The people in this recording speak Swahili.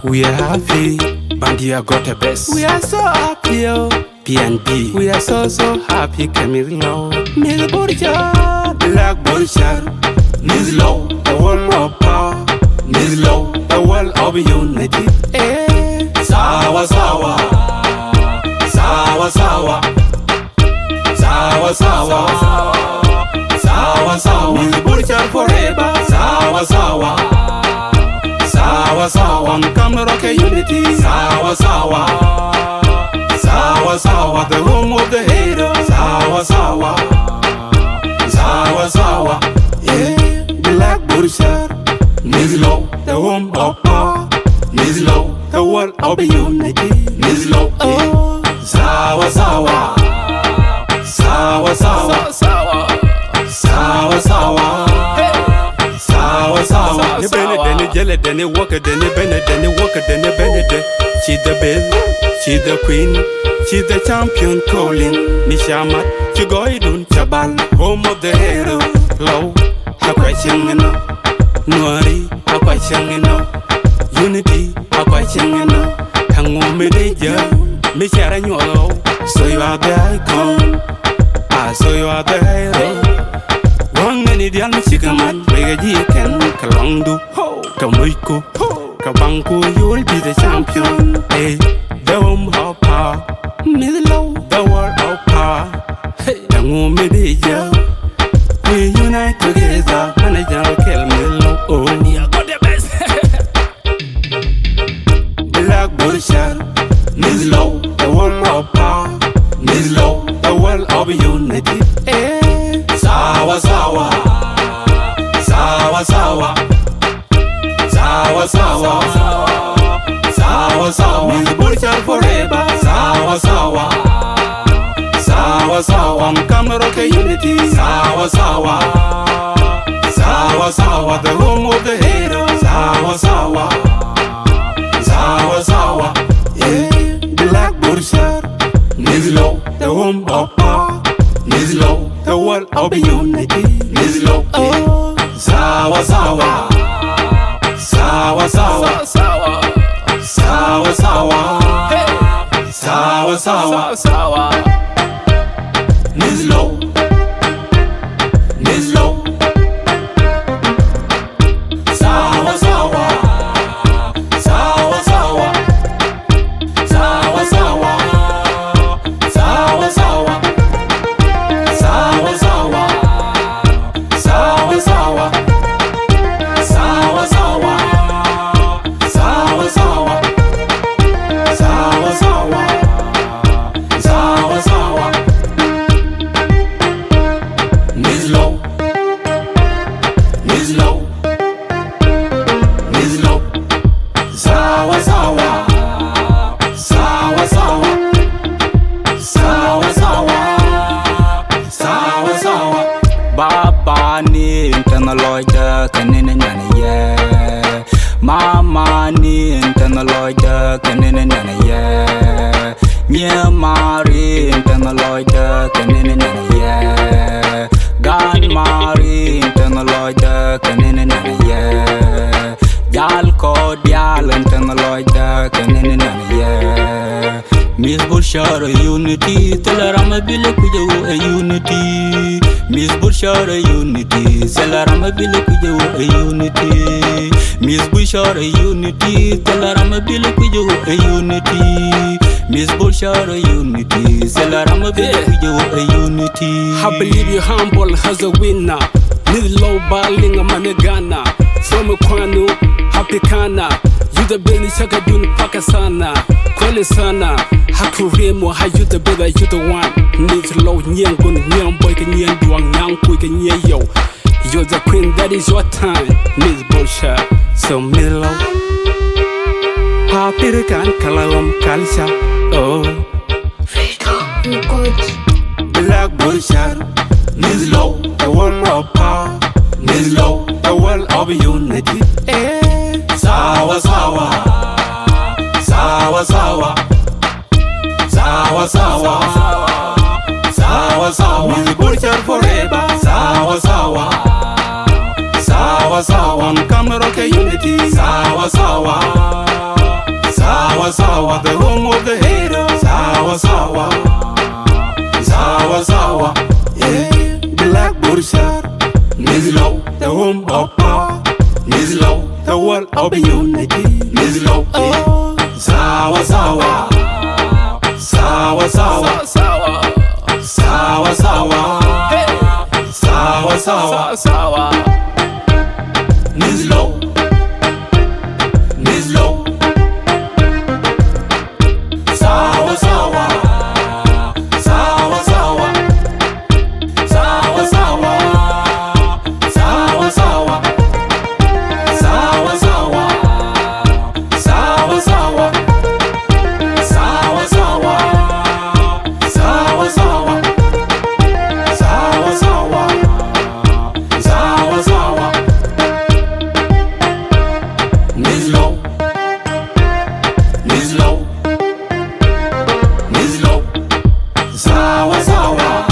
We are happy, Bandia got the best. We are so happy, oh. PNB. We are so happy, Camilo. Miss Burja, Black Burja, Miss Low, the world of power. Miss Low, the world of unity. Sawa sawa, sawa sawa, sawa sawa, sawa sawa. Miss Burja forever. Sawa sawa, sawa sawa. Come to rock a unity. Sawa sawa, sawa sawa. The home of the hero. Sawa sawa, sawa sawa. Yeah, Black Burja, Miss Low, the home of power. Miss Low, the world of unity. Miss Low, oh. Sawa sawa, sawa sawa, sawa sawa. Sawa sawa. Ni bene deni jele deni waka deni bene deni waka deni bene de. She the best, she the queen, she the champion calling. Mishamat, she go idun chabal, home of the hero. Low, hakwa changena, Nuari, hakwa changena, unity, hakwa changena. Hangu medeja, mishara nyolo. So you are the icon, so you are the hero. Wang many the almachikaman, Regaji can Kalondu, Kamuiko, Kabanko, you will be the champion. Hey, the home of power, Middle, the world of power. Hey, the Medija, we unite together, manager kill Middle. Oh, you got the best. Black Burja, Middle, the world of power, Middle, the world of unity. Hey, sawa sawa, sawa sawa, sawa sawa, sawa sawa. Miss Burja forever. Sawa sawa, sawa sawa. Come rock a unity. Sawa sawa, sawa sawa. The home of the hero. Sawa sawa, sawa sawa. Yeah, Black Burja, Miss Low, the home of power. Miss Low, the world of unity. Miss Low, oh. Sawa sawa, sawa sawa, sawa sawa, sawa sawa. Miss Low, Miss Low. Sawa sawa, sawa sawa, sawa sawa, sawa sawa. Sawa sawa, sawa sawa, sawa sawa, sawa sawa, sawa sawa, sawa sawa. Miss Low, Miss Low, Miss Low. Sawa sawa, sawa sawa, sawa sawa. Sawa sawa. Baba ni internal lawyer kanene nyane ye. Mama ni internal lawyer kanene nyane ye. Mia Mari internal lawyer kanene nyane ye. Gan Mari internal lawyer kanene nyane ye. Yal ko dial internal lawyer kanene nyane ye. Miss Burja unity, Telarama Bila Kujo a unity. Miss Burja unity, Telarama Bila Kujo a unity. Miss Burja unity, Telarama Bila Kujo a unity. Miss Burja unity, Telarama Bila Kujo a unity. I believe you're humble as a winner. Need low balling a managana. From a Kwanu, happy kana. You the belly sakadun pakasana. Kwele sana. Hakuremo, how you the better, you the one. Need low nyang gun nyang boy can nyang duang nyang quick and yeah yo. You're the queen, that is your time. Miss Burja, so middle. Happy can kalam kalsa. Oh, Black Burja, Miss Low, the world of power. Miss Low, the world of unity. Sawa sawa, sawa sawa, sawa sawa, sawa sawa. Miss Burja forever. Sawa sawa, sawa sawa. Come rock a unity. Sawa sawa. Sawa Sawa, the home of the heroes. Sawa Sawa, Sawa Sawa, yeah. Black Burshar, Nizlo, the home of power. Nizlo, the world of unity. Nizlo, oh. Sawa Sawa, Sawa Sawa, Sawa Sawa, Sawa Sawa, Sawa. Nizlo, Nizlo, Sawa Sawa, Sawa Sawa, Sawa Sawa, Sawa Sawa, Sawa Sawa, Sawa Sawa, Sawa Sawa, Sawa Sawa, Sawa Sawa, Sawa Sawa. Nizlo, Nizlo, Nizlo, Sawa Sawa.